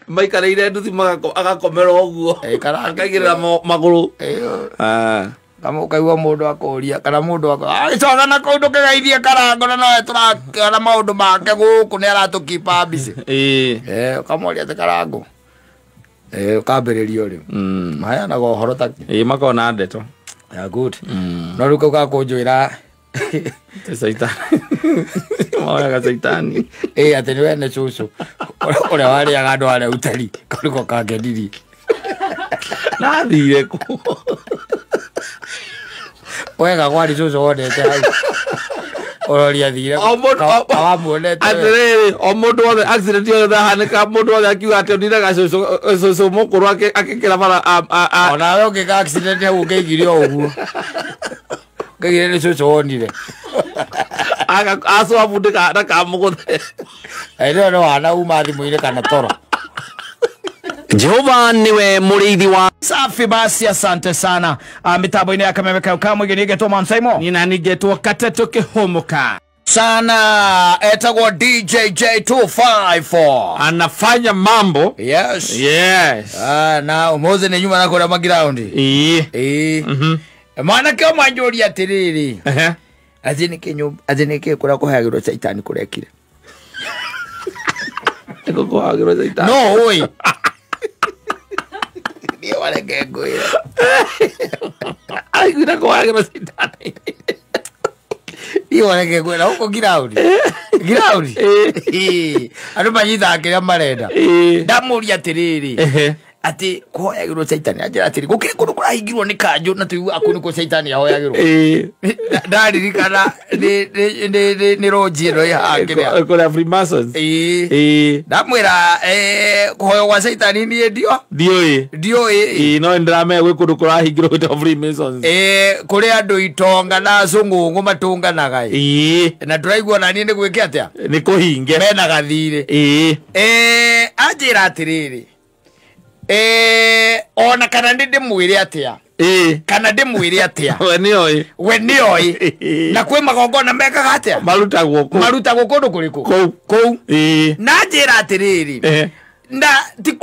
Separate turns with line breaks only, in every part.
maikareire nduthi agakomera uguo akaigirira maguru
kama ukaigua mundu akoria kana mundu acoka na kundu kigeithie karango na noe turakana maundu make guku ni aratukipa busy ukamoria ati karango ukambiriria riu maheyanaga uhoro ta
makona ndeto
good no riu kau gakunjwira
saitani moyaga saitani
ati ni wene cucu uria wariaga andu aria utari kariko kangenirie
nathire ku
wega gwari cucu wonete hau ororia thire awamuonete
atiriri o mundu wothe accident yothe hanika mundu wothe akiuga ati ndiraga cucu mukuru akikira bara
onawe ungika accident hau ungeigire o uguo ngegire ni cucu wonire
acwabundika na kamuguthe
ĩno no wana uma thimu-inĩ kana toro.
Jehova niwe murithi wa
safi. Basi asante sana. Mitambo-inĩ ya Kameme Kamwe nĩgetwo Mansaimo
nina nigetwo Kateto Kihumuka
sana etagwo DJJ254
anafanya mambo.
Yes.
Na
umuthi nĩ nyuma na kũrĩa maground mwanake ũmanjũria atĩrĩrĩ athi nĩkĩ kũrĩa kũheagĩrwo caitani kũrekire
kũheagĩrwo caitani
no ũĩ niĩ wareke ngwĩra
aiguire kũheagĩrwo caitani
niĩ wareke ngwĩra huko ground andũ manyitaga kĩrĩa marenda ndamũria atĩrĩrĩ ati kuhoyagirwo caitani anjira atiri gukiri kundu kurahingirwo ni kanju na tuigua akuni ko caitani ahoyagirwo ndaririkana ni roji ro ya akiria
kula Freemasons
ndamwira kuhoyo kwa caitani ni dio
no ndrame gwe kundu kurahingirwo to Freemasons
kuri andu itonga na cungungu matunganaga na turaigua nani ni gwike atia
ni kuhinge
mena gathire anjira atiriri ona kana ndimwire atia kana ndimwire atia we ni oi na kwe magongona mekaga atia
marutagwo
kundu kuriku kou na njira atiriri na ti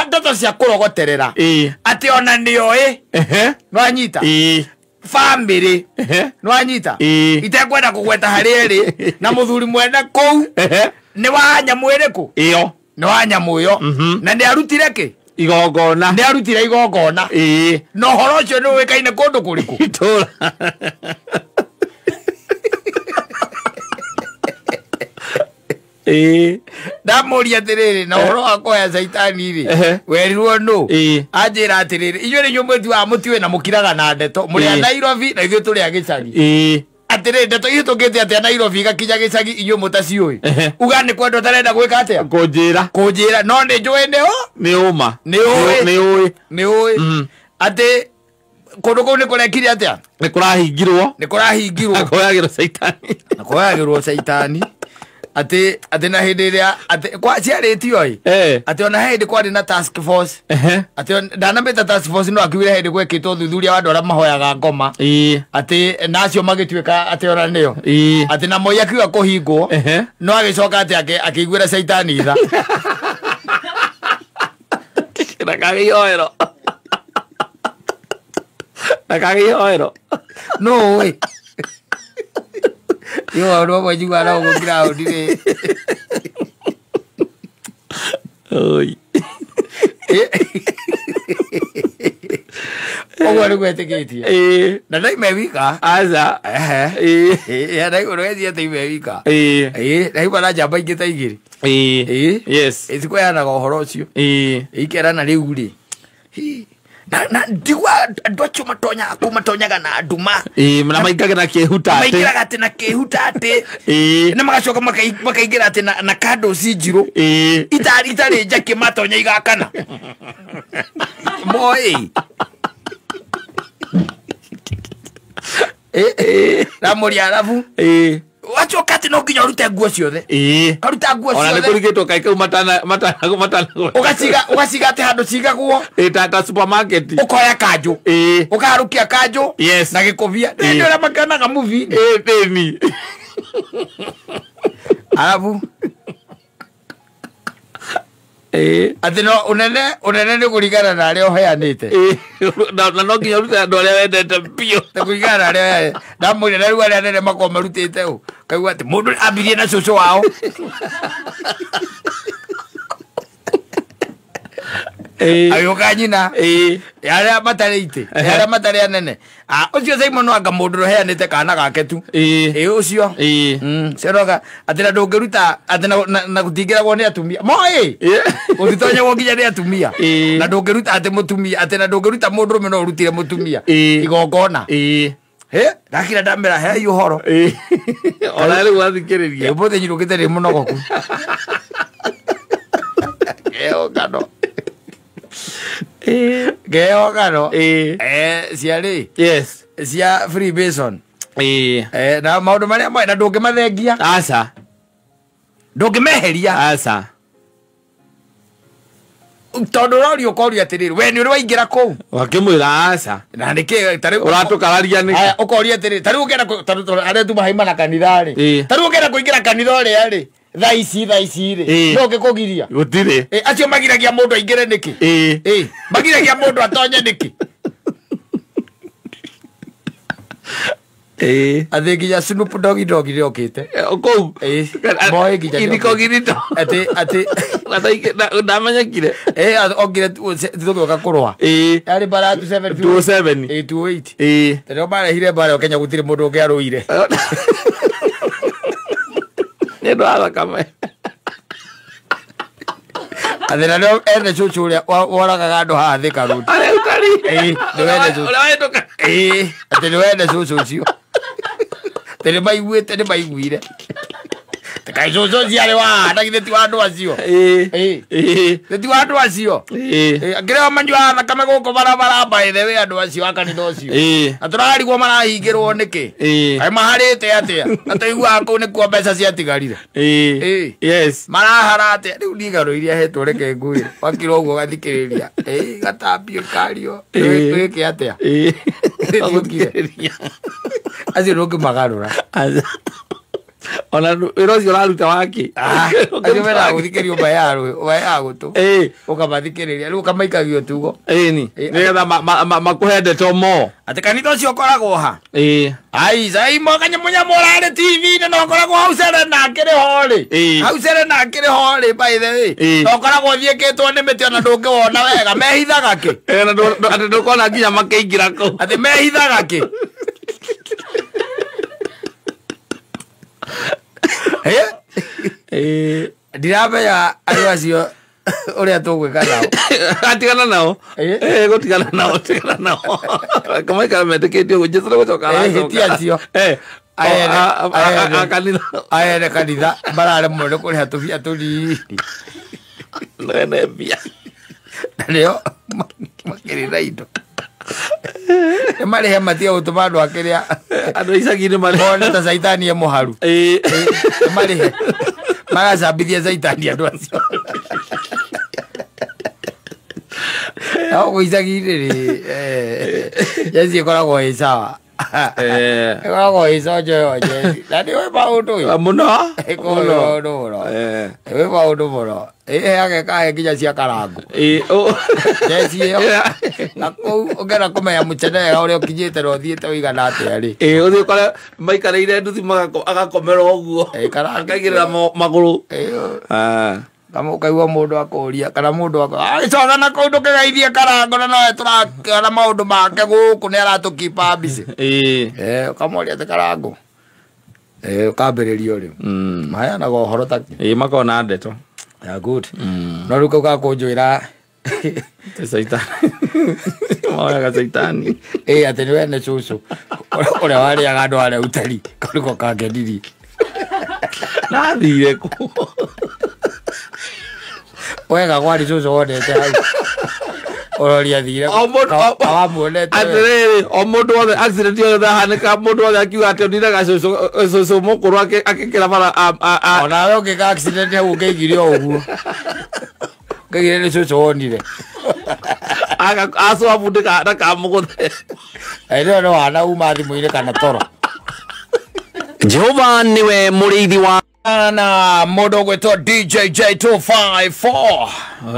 ndoto cia kurogoterera ati ona ni oi nwanyita family nwanyita itekwenda kugweta hari eri na muthuri mwene kou ni wanyamu iriku
iyo
ni wanyamu yo na ni arutire ki
igongona
ni arutire igongona no horo ucio ni wikaine kundu kuriku
itura
ndamuria atiriri na horo akoya caitani ri werirwo no anjira atiriri inyuĩ nĩ inyuĩ mwĩtuaga mũtiũĩ na mũkiraga na ndeto mũrĩ a Nairobi na ithuĩ tũrĩ a gĩcagi atire ndeto ihĩtũkĩte atĩa Nairobi igakinya gĩcagi inyuĩ mũtaciũĩ uga nĩ kwenda ũtarenda gwĩka atĩa kũnjĩra no nĩ njũĩ nĩ ũĩ atĩ kũndũ kũu nĩ kũrekire atĩa
nĩ kũrahingirwo
kũhoyagĩrwo caitani ati na hindi ria ati kwa ciaritio ati ona hindi kwari na task force ati ndanameta task force no akiwira hindi gwekitwo thuthuria wa ndora mahoyaga ngoma ati nacio magituika ati ona nio ati na moya kiwa kuhingwo no agicoka ati akiguira caitani tha
nakagihoero
no we yo ro wa jiwa na go ground ni
oi
ogwari gwetikitie na dai mewika
aza
ya dai urezi ati mewika dai bana jamba ingita igiri
yes
itiko yana go horo ucio ikera na riu ri na digwa ndocho matonyaga na nduma
na maikaga na kehuta ate
maikaga ate na kehuta ate na magacoka makaigira ate na kado sinjiro itari jake matonya igakana boy na muri arabu wachoka ati no nginya urute nguo ciothe karuta nguo ciothe
ona nikurigitwo kaikau matana
ugasiga ati handu cigagwo
ta supermarket
ukoya kanju ukarukia kanju na gikuvia ndio ria makanaga movie
ni
arabu ati no unene ni kurigana na aria uheanite
na no nginya urute andu aria wendete bio
na kurigana na aria ndamwire na riu aria nene makoma marutite u kaigua ati mundu ambirie na cucu wao ayuka nyina yaria matarite yaria matari anene ucio Simon no anga mundu roheanite kana gake tu ucio seroga atina ndungiruta atina na gutingiragwo ni atumia moi utitonya nginya ni atumia na ndungiruta ati mutumia atina ndungiruta mundu rume no urutire mutumia igongona ndakira ndamera he uhoro
ona riu wathikiriria
ibothe nyirukite ri munogoku gano gano ciarĩ
yes
cia Freemason na maũndũ marĩa moe na ndũngĩmathengia
aca
ndũngĩmeheria
aca
tondũ ũroria ũkoria atĩrĩrĩ we nĩ ũrĩ waingĩra kũu
wakĩmwĩra aca
na nĩkĩ
ũratũkararia nĩ
ũkoria atĩrĩrĩ tarĩu ũkĩenda arĩa tu mahaimana kanitha-rĩ tarĩu ũkĩenda kũingĩra kanitha ũrĩa-rĩ tha ici rĩ no ngĩkũgiria
gũtirĩ
acio magiragia mũndũ aingĩre nĩkĩ magiragia mũndũ atonye nĩkĩ athĩ nginya Snoop Dogg nĩokĩte
kũu
moĩ nginya
incognito
atĩ
ndamenyekire
okire tũgĩũka kũrũa yarĩ bara 228 tondũ marehire bara Kenya gũtirĩ mũndũ ũngĩ arũire
nĩ ndũ wa thakame
athĩna nĩo ene cũcũ ũrĩa woragaga andũ haha Thika Road atĩ nĩ wene cũcũ ũcio atĩ nĩmaiguĩte nĩmaiguire kaĩ cũcũ ciarĩ wa na githĩ ti wa andũ acio githĩ ti wa andũ acio ngĩrĩo manyuaga thakame gũkũ barabara by the way andũ acio a kanitha ũcio na tũrarigwo marahingĩrwo nĩkĩ kaĩ maharĩte atĩa na tũiguaga kũu nĩkuo mbeca ciatigarire
yes
marahara atĩa rĩu ndigano iria hetwo reke ngwĩre wakira ũguo gathikĩrĩria gatambio kario wĩke atĩa acio ndũngĩmagarũra ona wĩra ũcio ũraruta waki acio mena gũthikĩria ũmba ya gũtũ ũkamathikĩrĩria rĩu ũkamaikagio tugo
nĩgetha makũhe ndeto mo
atĩ kanitha ũcio ũkoragwo ha Simon kanyamũnyamũ ũrarĩ TV-inĩ no ũkoragwo hau Serena akĩrĩ ho-rĩ hau Serena akĩrĩ ho-rĩ by the way no ũkoragwo ũthiĩkĩtwo nĩ mĩtĩ ona ndũngĩwona wega mehithaga kĩ
atĩ ndũkona nginya makĩingĩra kũu
atĩ mehithaga kĩ ndiramenya andũ acio ũrĩa tũgwĩka nao
atigana nao gũtigana nao kamaikara metĩkĩtio ũguo Jesũ nĩgũcoka
hĩtia acio aene kanitha mararemwo nĩ kũrĩha tũbia tũnini
nene mbia
na nĩo makĩrĩ na indo marĩhe matige gũtũma andũ akĩrĩa
andũ icagi-inĩ
mone ta caitani e mũharu marĩhe magacambithia caitani andũ acio ũguo icagi-inĩ-rĩ Jesi ĩkoragwo ĩ sawa ĩkoragwo ĩ conjoyonje na nĩ wĩ maũndũ
mũno
wĩ maũndũ mũno ĩheage kahe nginya cia karangu Jesi ĩyo na kũu ũngĩenda kũmenya mũcenega ũrĩa ũkinyĩte na ũthiĩte ũigana atĩa-rĩ
ũthiĩ ũkore maikarĩire nduthi agakomera ũguo akaigĩrĩra magũrũ
ũkaigua mũndũ akũria kana mũndũ coka na kũu ndũkĩgeithie karango na nowe tũrakĩona maũndũ make gũkũ nĩ aratũkipa mbici ũkamoria atĩ karango ũkambĩrĩrio rĩu maheanaga ũhoro ta
makona ndeto
good no rĩu kau gakũnjwĩra
caitani moyaga caitani
atĩ nĩ wene cũcũ ũrĩa warĩaga andũ arĩa ũtari kau nĩko kangenirie
nathire kũ
wega gwari cũcũ wonete hau ũroria thire awamuonete
atĩrĩrĩ o mũndũ wothe accident yothe ahanĩka mũndũ wothe akiuga atĩ oniraga cũcũ mũkũrũ akĩkĩra bara
onawe ũngĩka accident hau ũkĩigire o ũguo ũkĩigire nĩ cũcũ wonire
acwabundĩka na kamũgũthe
ĩno nĩ wana uma thimũ-inĩ kana toro
Jehova niwe mũrĩithi wa
na modogo to DJ J254.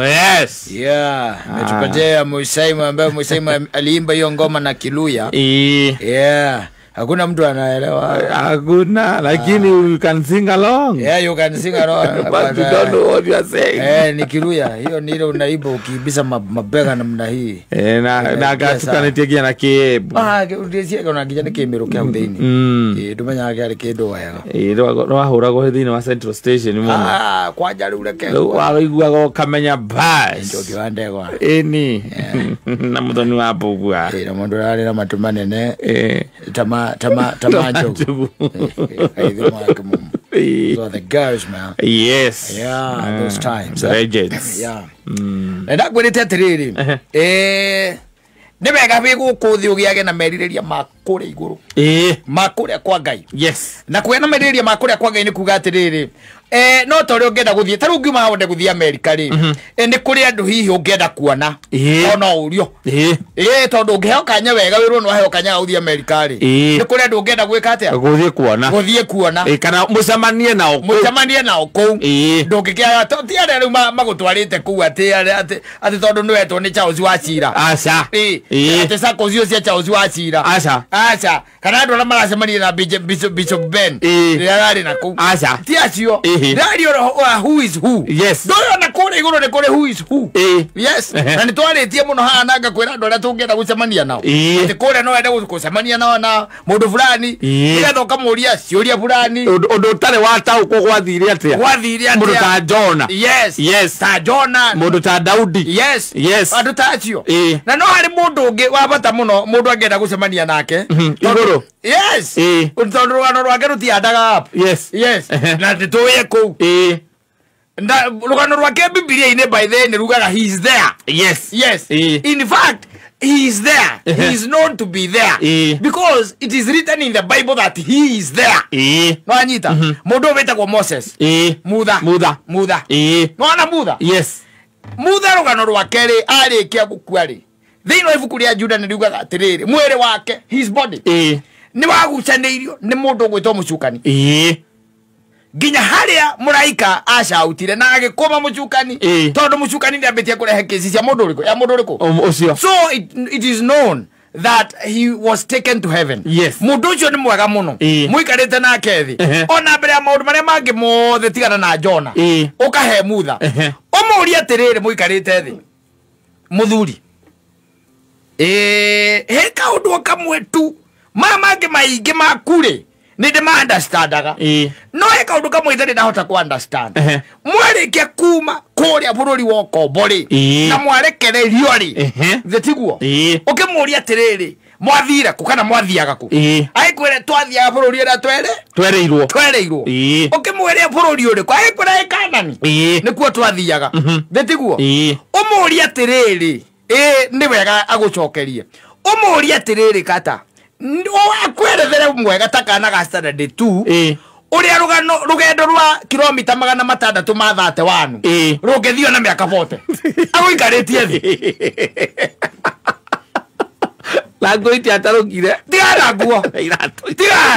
Yes.
Yeah, metupatia Musaima ambaye Musaima aliimba hiyo ngoma na Kiluya. Yeah. Hakuna mtu anaelewa.
Hakuna, lakini you can sing along.
Yeah, you can sing along.
But you don't know what you are saying.
Ni Kiluya. Hiyo ni ile unaiba ukibisa mabega namna hii.
Na gatukanĩtie na kĩembu.
Ndĩcie kana nginya nĩ kĩmero kĩa thĩinĩ. Ndũmenya gĩarĩ kĩndũ wega.
No ahũragwo thĩinĩ wa Central Station mũno.
Kwanja rĩu reke.
Waiguaga kamenya bus.
Njoki wa ndegwa.
Ĩni. Na mũthoni wa mbũgua.
Na mũndũ ararĩ na matu manene. Tamacho. So the girls, man.
Yes.
Yeah, those times.
Legends.
Yeah. And that when it atiriri. Nebega bigo kuthi ugiage na merireria makure iguru. Makure kwa Ngai.
Yes.
Na kwena merireria makure kwa Ngai ni kuga atiriri. No tore ungenda guthie taru ngima wonde guthie America ri. Ni kuri andu hihi ungenda kuona. Ono urio. Tondu ungeheo kanya wega wirwo no heo kanya guthie America ri. Ni kuri andu ungenda gwika atia? Guthie kuona.
Kana mucemanie nao.
Mucemanie nao kou. Ndungikia ti are riu magutwarite ku ati tondu no etwo ni Charles Wachira.
Aca.
Ati sako cio cia Charles Wachira. Aca. Kana andu ara maracemanie na Bishop Ben. Rirari na ku.
Aca.
Ti acio. Radio who is who.
Yes.
Ndoyo na kore iguru ne kore who is who. Yes. Na nitwaretie muno hana nga kwira andu ara tungenda gucemania nao. Ati kore no ende gucemania nao na mundu fulani. Igatho kamuria ciuria fulani.
Undu tare wa tau ko gwathire atia. Mundu ta Jona.
Yes. Ta Jona.
Mundu ta Daudi.
Yes. Andu ta acio. Na no hari mundu ungi wa bata muno mundu angenda gucemania nake.
Iguru.
Yes. Tondu rwano rwake rutiandaga up. Yes. Na tuye ku. Na rugano rwake Biblia-ini by then rugaga he is there. Yes. In fact, he is there. He is known to be there. Because it is written in the Bible that he is there. No anyita. Mundu wetagwo Moses. Mutha. No ana Mutha.
Yes.
Mutha rugano rwake ri arikia gukua ri. Thiino ibuku ria Juda ni rugaga atiriri mwiri wake his body. Ni wagucanĩirio ni mundu gwitwo mucukani. Ginya haria muraika acautire na agikoma mucukani tondu mucukani ni ambitie kurehe kesi cia mundu uriku ya mundu uriku ucio. So it is known that he was taken to heaven. Mundu ucio ni mwega muno muikarite nake thi ona mbere ya maundu maria mangi mothe tigana na Jona ukahe Mutha umuria atiriri muikarite thi muthuri he kaundu kamwe tu mangi maingi makure ni de understandaga no he kaundu kamwe ithari ndahota ku understand mwareke kuma kuria bururi wa Kombori na mwarekererio ri tiguo ukimuria atiriri mwathire ku kana mwathiaga ku aikwire twathiaga bururi ira twereirwo ukimwire bururi uri kwa aikwire Kanani nikuo twathiaga tiguo umuria atiriri ni wega agucokerie umuria atiriri kata akwerethere mwega takana ga standard 2 uria rugendo rwa kilomita 600 mathate wanu rugethio na miaka 40 aguikaritie thi
lango iti atarugire
tigana guo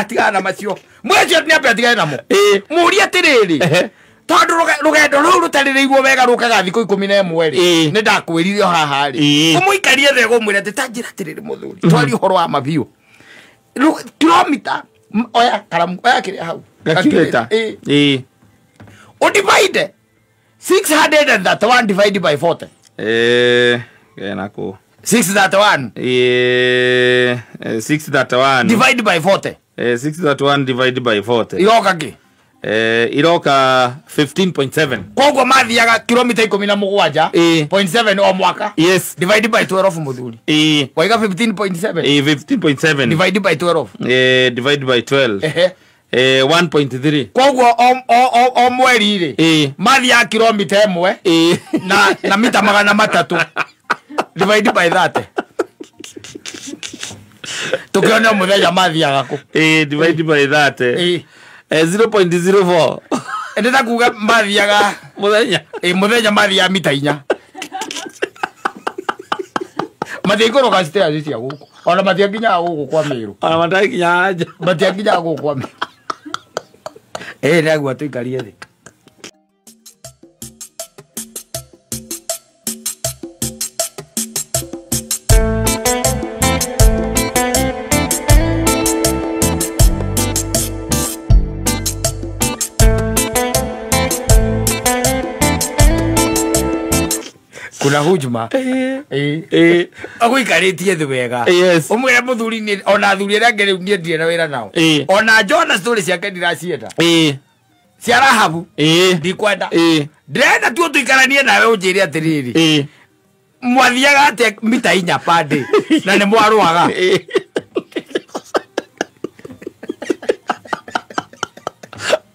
tigana macio mwecio ni ape tigana namo muria tiriri tondu rugendo ruru rutarireirwo wega rukaga thiko 11 ri ni ndakwirire haha ri umuikarie thego mwire titanjira tiriri muthuri twari horo wa mabiu kilomita oya karamu oya kiri hau
calculator
divide 631 divided by 40
nako
631
631
divided by 40
631 divided by 40
iroka ki
iroka 15.7
kogo mathiaga kilomita 17.7 o mwaka divided by 12 muthuri waiga 15.7
15.7
divided by 12
divided by 12 1.3
kogo o mweri ri mathia kilomita 1 na mita 300 divided by that tukiona muthenya mathiaga ku
divided by that 0.04
ndeta kuga mathiaga muthenya mathia mita 4 mathigoro ga stairs cia guku ona mathia nginya guku kwa Miru
ona mathia nginya aja
mathia nginya guku kwa Miru Nagua tuikarie thi. Kuna hujuma agwikaritie thi wega umwire muthuri ni ona athuri aria ngere ndie na wira nao ona Jona story ciake ndiracienda cia Rahabu ndikwenda ndirenda tu tuikaranie nawe unjire atiriri mwathiaga ate mita 4 pande na ni mwarwaga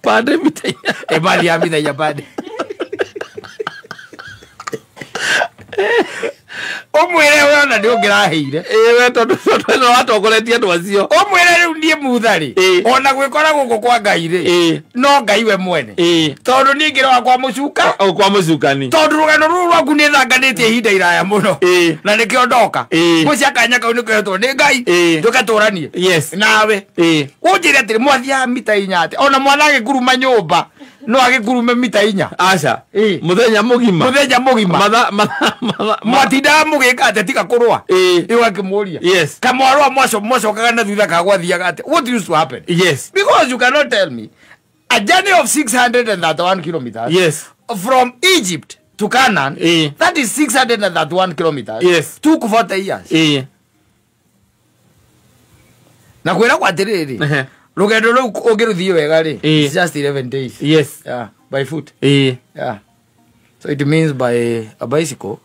pande mita 4
bali ya mita 4 pande omwere we ona ndio ngiraheire
we tondu no watogoretie andu acio
omwere riu ndie muthari ona gwikora guko kwa Ngai ri no Ngai we mwene tondu ni ngira kwa mucuka
kwa mucukani
tondu rugano ruru rwaku ni thanganitie ihinda iraya muno na nikio ndoka mucia kanya kau ni kwehetwo ni Ngai tugaturanie nawe unjire atiri mwathia mita 4 ate ona mwana agĩkuruma nyũmba no agĩkurume mita 4
aca muthenya mugima
mwatinda mugika ate tika kurwa iwa kimuria kamwarwa mwaco kaga na thutha kagwathiaga ate what used to happen because you cannot tell me a journey of 631 kilometers from Egypt to Canaan that is 631 kilometers took 40 years na kwira kwa tiriri rugendo ru ungiruthie wega ri just 11 days by foot so it means by a bicycle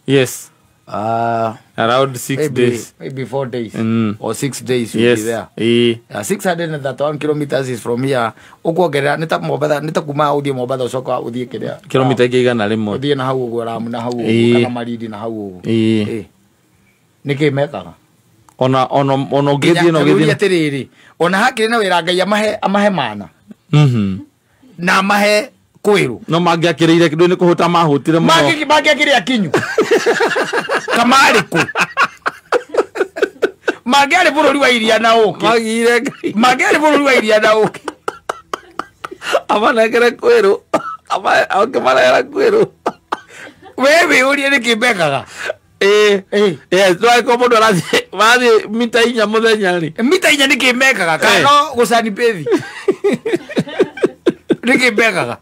around 6 days
maybe 4 days or 6 days you'll be there 631 kilometers is from here ukwongerera nita Mombasa nita kuma uthie Mombasa ucoka uthie kiria
kilomita igana rimwe
uthie na hau uguo Ramu na hau kana Marindi na hau uguo niki mekaga ona ngithie no ngithie atiriri ona hakiri na wira Ngai amahe mana na amahe kwiru
no mangiakiriire kindu ni kuhuta mahutire muno
mangiakiria kinyu kamari ku mangiari bururi wa iria na uki mangiari bururi wa iria na uki
amanegere kwiru amanegere kwiru
wewe uri ni kimbekaga
twako mundu arathi mita 4 muthenya ri
mita 4 ni kimbekaga kano gucani pethi ni kimbekaga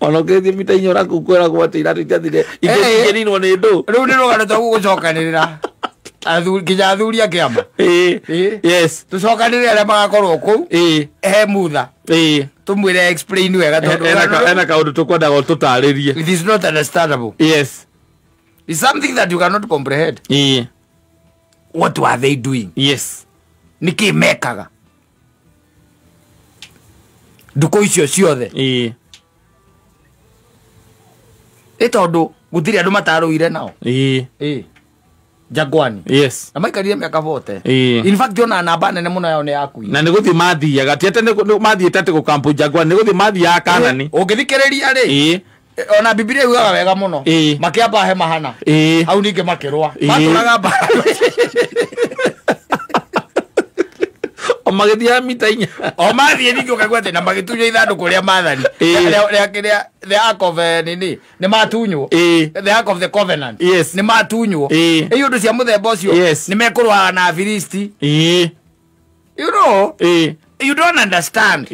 ono kethi mita 4 rakukwera gwatira tikathire ikirinwo ni ndu
riu ni rugano twaku gucokanirira kinya athuri akiama tucokanirire aria magakorwo kuu he mutha tumwire explain wega tondu
ena kaundu tukwendaga tutaririe
it is not understandable it's something that you cannot comprehend what were they doing niki mekaga nduko icio ciothe tondu gutiri andu mataruire nao Jangwani na maikarire miaka 40 in fact ona namba nene muno yao ni yakui
na ni guthi mathiaga tiete ni mathiete ati gukampu Jangwani ni guthi mathia Kanani
ungithikiriria ri ona Biblia yugaga wega muno makiamba he mahana au ninge makirwa maturaga mbara
o magithia mita 4
o mathie ninge ukagwate na magitunya ithanduku ria mathani ria the ark of nini ni matunywo the ark of the covenant ni matunywo iyo ndu cia muthemba ucio ni mekurwa na Filisti you know you don't understand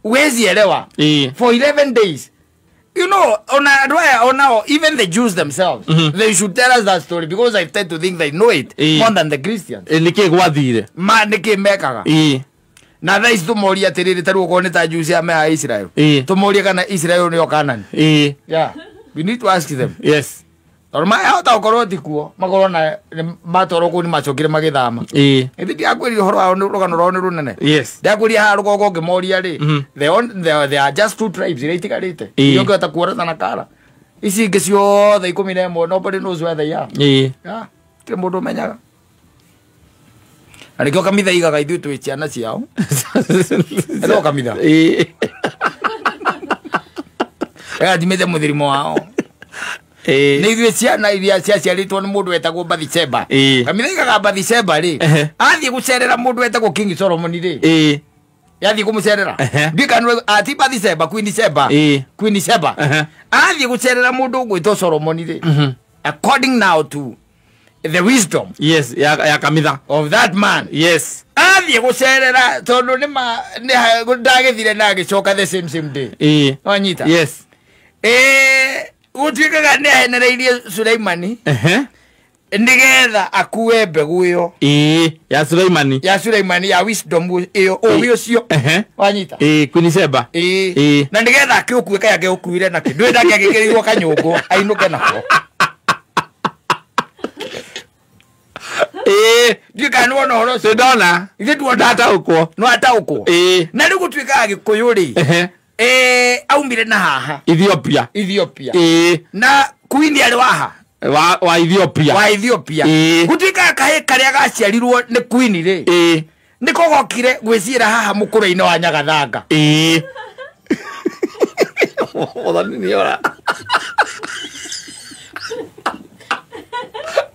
wezi elewa for 11 days you know on even the Jews themselves they should tell us that story because I tend to think they know it more than the Christians
niki gwathire
ma niki mekaga na thais tumoria atiriri taru ko ni ta Jews ya me Israel tumoria kana Israel ni o Canaan we need to ask them norma hata ukorwo tikuo magoro na matoro ku ni macokire magithama ndi akwiri horo ao rugano rao ni runene ndakwiri ha rugogo ngemoria ri they are just two tribes itigarite iyo ngota kuorana na kara ici ingi ciothe 11 nobody knows where they are kile mundu menyaga alikio kamitha igaga ithu twi ciana ciao elo kamitha dimete muthirimo wao ni ithuĩ ciana iria ciaciarĩtwo nĩ mũndũ wetagwo Bathsheba kamitha igaga Bathsheba ri athie gucerera mũndũ wetagwo King Solomon ri yathi kumucerera ndikanu atiba December Queen December athi gucerera mundu gwito Solomon ri according now to the wisdom
ya kamitha
of that man athi gucerera tondu ni ndagithire na gicoka the same day wanyita utwikaga ne henereirie Suleimani ndigetha akuwe mbegu iyo
ya Suleimani
ya wisdom iyo uyo cio wanyita
Queen December
na ndigetha akiukue kaya geukuire na kindu ndake agikirirwo kanyungu ainuke nako ndikanu no horo
se dona
ithe tuona ataukwo na rigu twika agikuyuri aumire na haha
Ethiopia
na Queen ari waha
wa Ethiopia
gutika kahe karia gaciarirwo ni Queen ri niko gokire gwicira haha mukuru-ini wa Nyagathanga
othani ni ora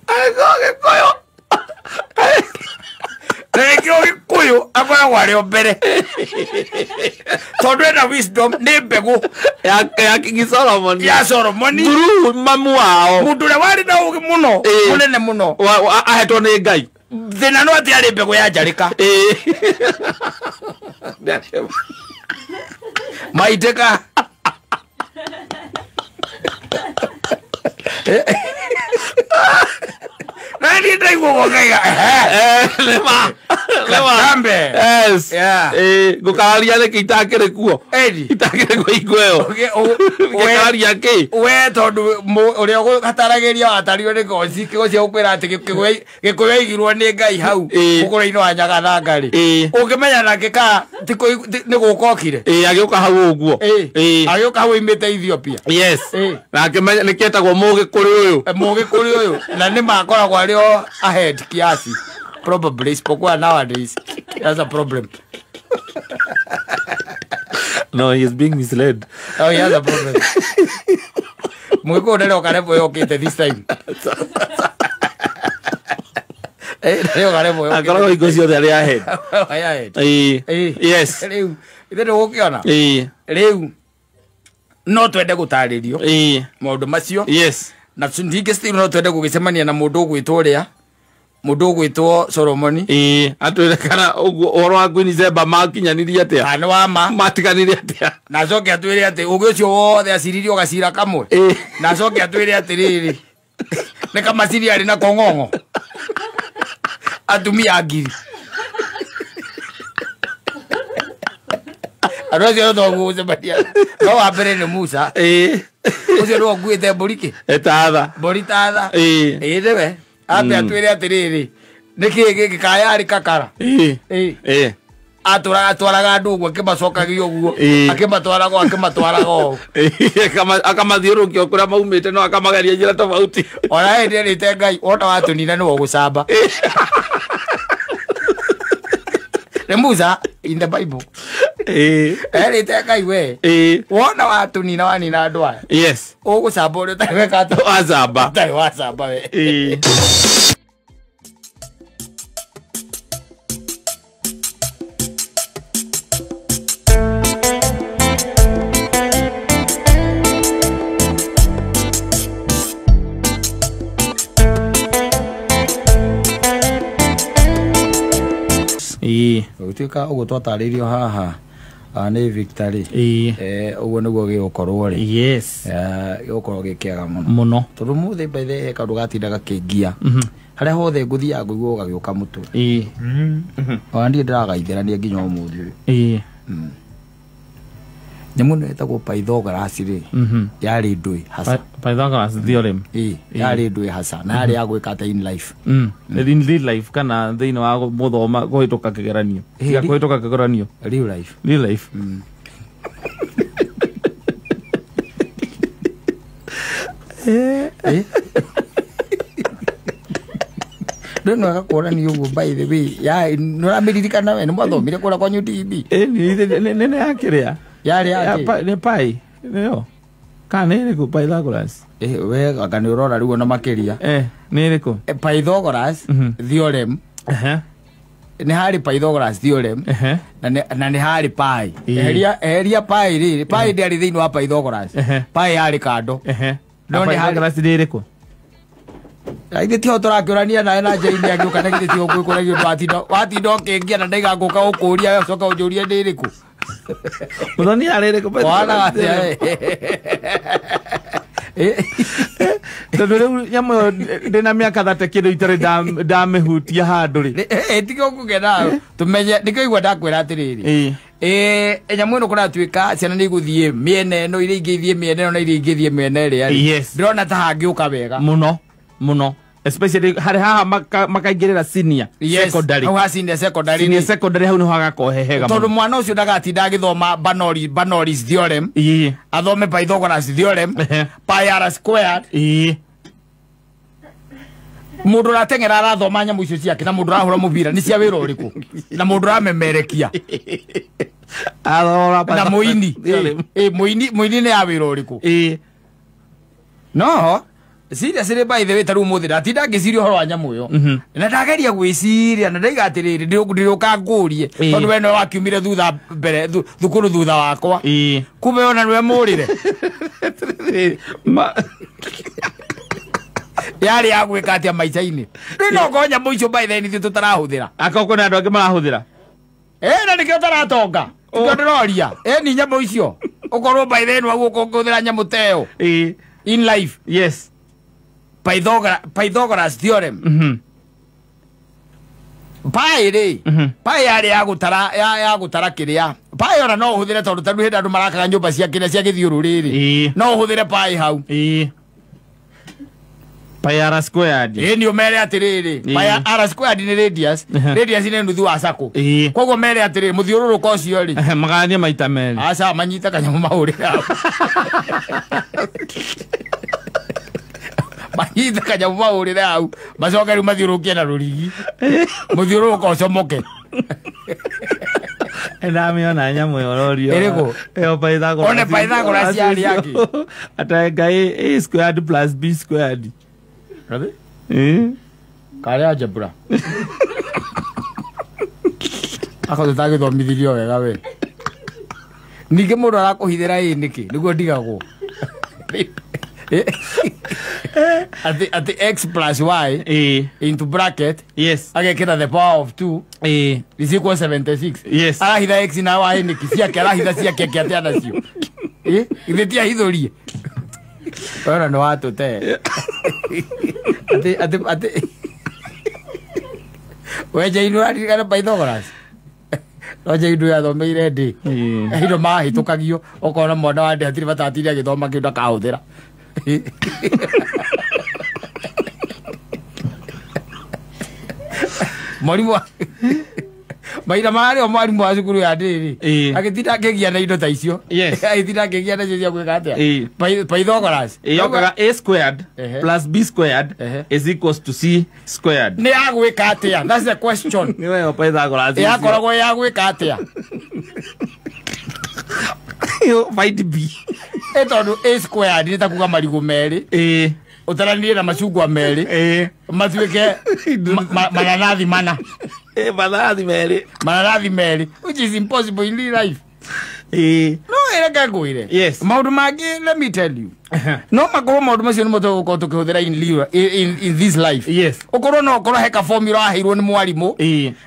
agoge koyo
Gikuyu akoragwo arĩ o mbere tondu ena wisdom ni mbegu
ya King Solomon
ya Solomon
through mamu wao
mundu ũrĩa warĩ na ũgĩ muno munene muno
ahetwo nĩ Ngai
thina no ati arĩ mbegu ya njarĩka maitĩka nani ndaigwo gokaiga
lema
kambe
gukararia reke itakĩrĩ kuo itakĩrĩ kuo igweo gukararia ki
we tondu ũrĩa ũgataragĩria watario nĩ goci kĩgocia gũkwĩra atĩ gĩkũyũ igirwo nĩ Ngai hau mũkũrũ-inĩ wa Nyagathanga rĩ ũngĩmenya nake ka nĩ gũkokire
agĩũka hau ũguo
agĩũka hau imĩte Ethiopia
nake nĩkĩetagwo mũgĩkũrĩ ũyũ na nĩ makoragwo arĩ o ahead kiasi probably spoke nowadays that's a problem no he is being misled
he has a problem mwiko ndero karepo yokite this time leo karepo yokite
akoro igozio the ahead yes
leo ithero gukiona leo no twende gutaririo maundu macio na ndinge still no twende gugicemania na mundu ugwitwo ria mundu ugwitwo Solomon
atwire kana oro wa Queen December makinyanirie atia
kana wa
matiganirie atia
na coke atwire ati ugi ucio wothe aciririo gacira kamwe na coke atwire ati riri ne kama ciri ari na kongongo atumia ngiri arozi ndo gucemania no wambere ni Musa ucio ndo nguite boriki
etatha
borithatha ndewe ape atwire atiriri niki gikaya ari kakara atwaraga ndugu akimacokagia uguo akimatwaraga
akamathiũrũkia kuria maumĩte no akamagaria njĩra tofauti
ona hĩndĩ erĩte Ngai wona watunina nĩwe ũgũcamba nĩ Musa in the Bible erĩte Ngai we wona watunina wanina andũ aya ũgũcamba ũrĩa ũtarĩ weka wacamba we utuika ugo twataririo haha ni Victory ugo niguo gigukorwo ri gigukorwo gikiaga muno tondu muthi by the kandu gatindaga kingia haria hothe nguthia nguigwo gagiuka mutu wandi ndiragaithirania nginya umuthi uyu nyamu netagwo Pythagoras ri yari ndui hasa
Pythagoras theorem
yari ndui hasa na yari agwika ata in life
in real life kana thĩinĩ wa muthoma kũhĩtũka kĩgeranio ya kũhĩtũka kĩgeranio
real life Ndio akakuonania uguo by the way ya nũramĩririkana we nĩ mwathomire kũrĩa kwa UTB
nene yakiria yari ni pai nio kana ni ku Pythagoras
we akani urora riu na makiria
ni riku
Pythagoras theorem ni hari Pythagoras theorem na ni hari pi eheria pi ri pi ndari thiini wa Pythagoras pi hari kando
no ni Pythagoras ndiriko
Aide tio turakiorania nae na njeri agiuka na githiti ukwikuragia watindo kingia na ndaiga nguka ukuria coka unjuria ndiriko
muthoni aririko
wana atia
tondu riu nyamo ndina miaka 30 kindu itari ndamehutia handu ri
tigo kugena tumenye ndikoigwa ndakwira atiriri nyamu ino kuratuika ciana ni iguthie miene no iri ingithie miene no na iri ingithie miene ri ndirona ta hangiuka wega
muno especially hari haha makaingirira senior secondary
au secondary
hau no hagakohehega
tondu mwana ucio ndagatinda agithoma Bernoulli's theorem athome Pythagoras theorem pi r squared mundu ratengera arathoma nyamu icio ciake na mundu rahura mubira ni cia wira uriku na mundu ramemerekia na muini ni ya wira uriku no seriously by the way taru muthi ndatinda ngiciria horo wa nyamu yo na ndageria gwiciria na ndaiga atiriri ndiruka ngurie tondu we no wakiumire thutha mbere thukuru thutha wakwa kumbe ona nwe murire yari agwika atia maica-ini no gonya muico by the way ni tutarahuthira
akoko na andu angi marahuthira
na nikio taratonga ndoria ni nyamu icio ukorwo by the way no gukuthira nyamu teo in life
yes
Pythagoras theorem pi ri pi yari ya gutara kiria pi ona no uhuthire tondu taru hinda andu marakaga nyumba cia kiria cia githiuru riri no uhuthire pi hau
pi r squared
ni umere atiriri pi r squared ni radius ni nuthu wa sako koguo mere atiriri muthiururuko ucio ri
magania maita meri
aca manyita kanyamu maurira mahitha kanyamu maurire hau macoke riu mathiurukie na rurigi muthiururuko ucomoke
ndamiona nyamu yororio
iriku
eo Pythagoras
one Pythagoras yari yake
atanga a squared plus b squared
rabe kare algebra ako tutagi thomithirio wega we ninge mundu arakuhithira niki niguo ndigagwo at the x plus y into bracket agekira the power of 2 is equal 76 arahitha x na y niki ciake arahitha ciake atia nacio ithetia hithurie ora no atute ati weje inu arikana Pythagoras oje inu ya thomeire ndi hindo mahitukagio okona mwana wa ndi atiri batatiri agithoma kindu akahuthira mwalimu maira mari o mwalimu wa cukuru ya ndiri agitinda akigia na indo ta icio agitinda akigia na cio gwika atia Pythagoras
yokaga a squared plus b squared is equals to c squared
ni agwika atia that's the question
ni wewe Pythagoras
yakoragwo ya gwika atia
yo fight b
tondu a squared ni takuga marigu meri utaranirie na macungwa meri matuike mananathi mana mananathi meri which is impossible in real life no ereka ngwire maundu mangi let me tell you no makorwo maundu macio ni mutu gukorwo tukihuthira in this life ukorwo no ukorwo heka formula waheirwo ni mwarimu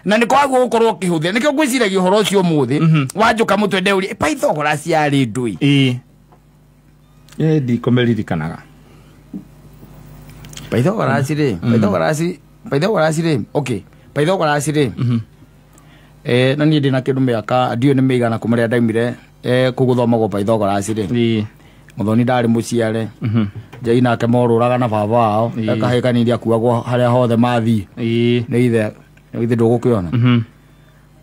na niko agwo ukorwo ukihuthira nikio ngwiciragia uhoro ucio muthi wanjuka mutwe ndeuri Pythagoras yari ndui
ndikomeririkanaga
Pythagoras ri okay Pythagoras ri na ni ndina kindu miaka ndio ni migana kumaria ndaimire kuguthoma go Pythagoras ri muthoni ndari muciare njai nake moruraga na baba wao akahikaniria akuagwo haria hothe mathi ni ithe ndugukiona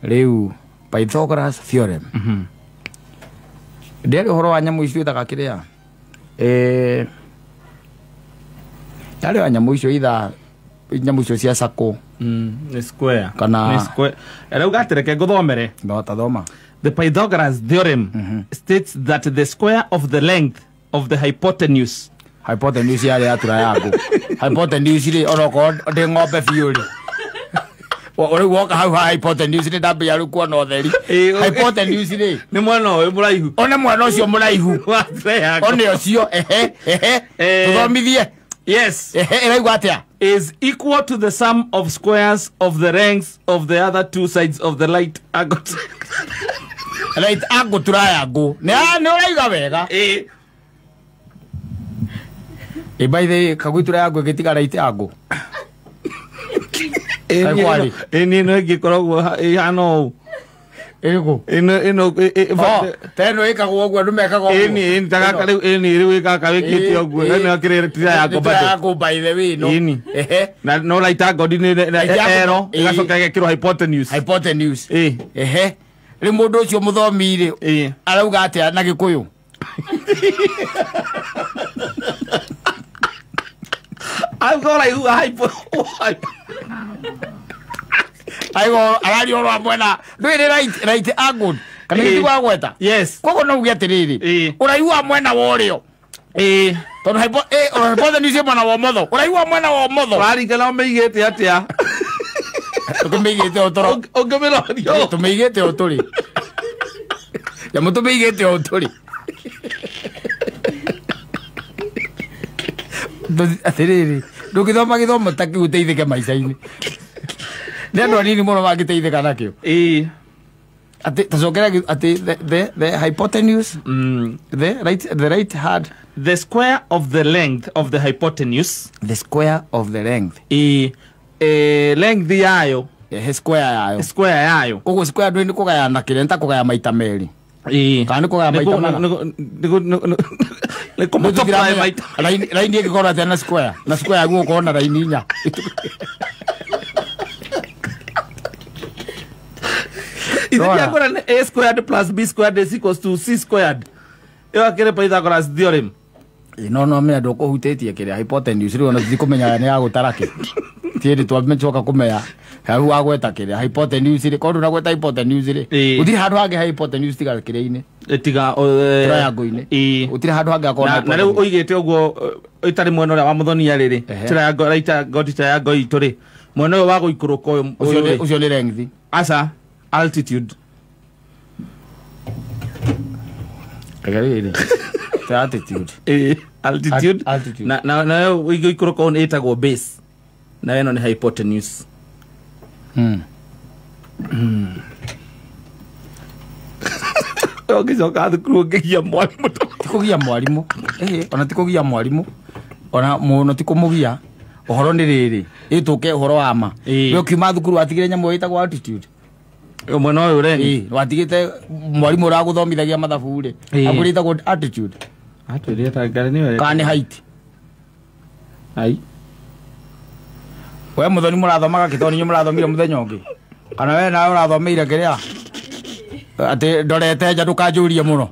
riu Pythagoras theorem nderi horo wa nyamu icio itaga kiria yale wa nyamu icio itha nyamu icio cia sako
ni square
kana
ni square era ugatereke nguthomere
no tathoma
the Pythagoras theorem states that the square of the length of the hypotenuse
yale atura yangu hypotenuse ri oroko de ngombe fiuri ore woka hau hypotenuse ni ndambe ya ruko no theri hypotenuse ni
mwana oyo muraihu
one mwana ucio muraihu one ucio tuthomithie
yes
iraigwa atia
is equal to the sum of squares of the lengths of the other two sides of the right angle
right angle triangle ne uraiga wega by the kagwitura yangu gitiga right angle
eni no gikoragwo ihano
ego
eno
teno ikagwo ogwo ndumekaga ogwo
eni takaka riu eni riu ikaka wikite ogwo eno akire tira yako
by the way no
na no right angle ni ero igacoka gekirwo hypotenuse
ri mundu ucio muthomi ri arauga atia na gikuyu
I'm going to hypo.
I go arario ro mwena ndwire right angle kana ndigwa gweta
yes
koko no ugete riri uraiwa mwena worio tondu hypotenuse mwena wa motho uraiwa mwena wa motho
arigala meigete atia
tumeigete otoro
ongemerorio
tumeigete oturi ya mutu meigete oturi atiriri ndugithoma githomo takiuteithike maica-ini ni andu anini muno mangiteithika nakio ati tacokera ati the hypotenuse the right hand
the square of the length of the hypotenuse length yayo
square yayo koguo square ndui ni kugayana kirenta kugaya maita meri kana ni kugaya maita mana
ni kumutopra maita
laini igikorwo atia na square yaguo ukorwo na laini inya
A squared plus B squared is equals to C squared. Yo akire Pythagoras theorem.
No me ndo kuhutetie kire hypotenuse ri ona thikumenya ni ya gutaraki. Tiiri twamechoka kumenya. Hau agweta kire hypotenuse ri kondu na gweta hypotenuse ri. Uthiri handu hangi hypotenuse tiga kire-ini.
Tiga
triangle-ini. Uthiri handu hangi akona.
Na riu uigite uguo itari mwena uria wa muthonia riri. Triangle right angle triangle itu ri. Mwena uyu wa guikuruka
ucio ni length.
Asa altitude.
Agariri. Altitude.
Altitude. Na wigo ikuruka on etagwo base. Na eno ni hypotenuse. Ogicoka thukuru ngigia mwarimu.
Tikugia mwarimu. Ona tikugia mwarimu. Ona muno tikumugia. Uhoro ni riri. Ituke uhoro wa ma. Yo kiuma thukuru atigire nyamu etagwo altitude.
Mwena uyu reni
watigite mwarimu uraguthomithagia mathabu ri agurita good attitude
atwire ta ngari ni were
kana height
ai
we muthoni murathomaga kitoni nyu murathomire muthenya ungi kana we na urathomeire kiria ati ndorete nja ndukanjurie muno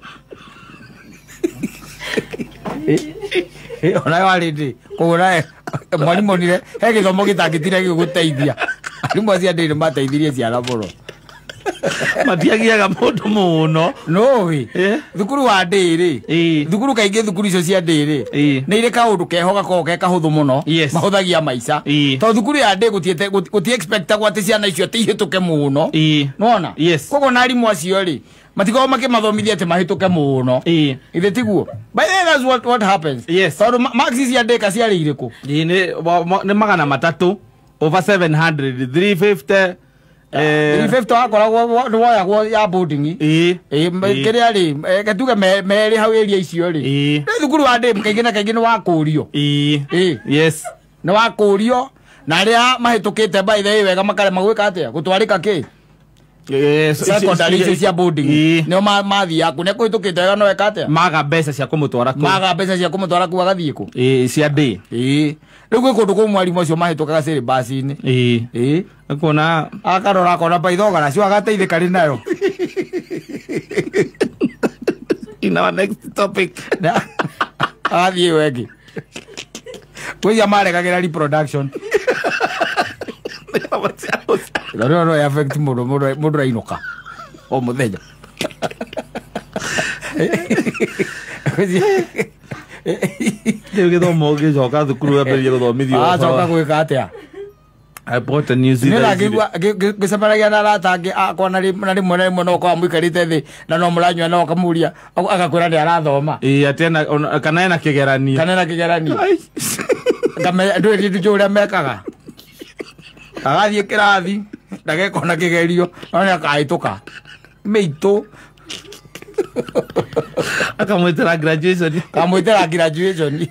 ona wari ndi kugura mwarimu nire he githomo gitangitire giguteithia arimu acia ndiri mateithirie ciana muno
matiagiaga mundu muno
no we thukuru wa ndiri thukuru kaingi thukuru icio cia ndiri ni ire kaundu keho gako ke kahuthu muno mahuthagia maica to thukuru ya ndi guti expect gwati ciana icio ati ihituke muno nona kogo na arimu acio ri matiko makimathomithia ati mahituke muno ithe tiguo by the way that's what happens so maxi cia ndika ciari iriku
ni 300 over 700 350
350 akoragwo ni woyagwo ya boarding kiria ri gatuge meri hau area icio ri ni thukuru wa ndi kaingi na kaingi ni wakurio
yes
ni wakurio na aria mahitukite by the way wega makare magwika atia gutwarika ki secondary icio cia boarding nio mathi yaku ne kuhitukite wega no weka atia
maga mbeca cia kumutwara
ku agathie ku
cia ndi
riu gwi kundu ku mwarimu acio mahitukaga syllabus-ini
akuona
akarora akona Pythagora cio agateithika ri nayo
in our next topic
athie wengi kwiya marekagira reproduction no affect mundu rainuka o muthenya
riu githomo gicoka thukuru amberie guthomithio
acoka gwika atia
I bought a New Zealand.
Gisabaragia na ratangi akwa na rimwe no kwa muikarite thi na no muranywa no kamuria agakwira ni arathoma
atena kana ena kigeranio
ngame nduri ndu uria mekaga agathie kirathi ndagekona kigerio no ni akaituka meitu
akamwitira graduation
kamwitira graduation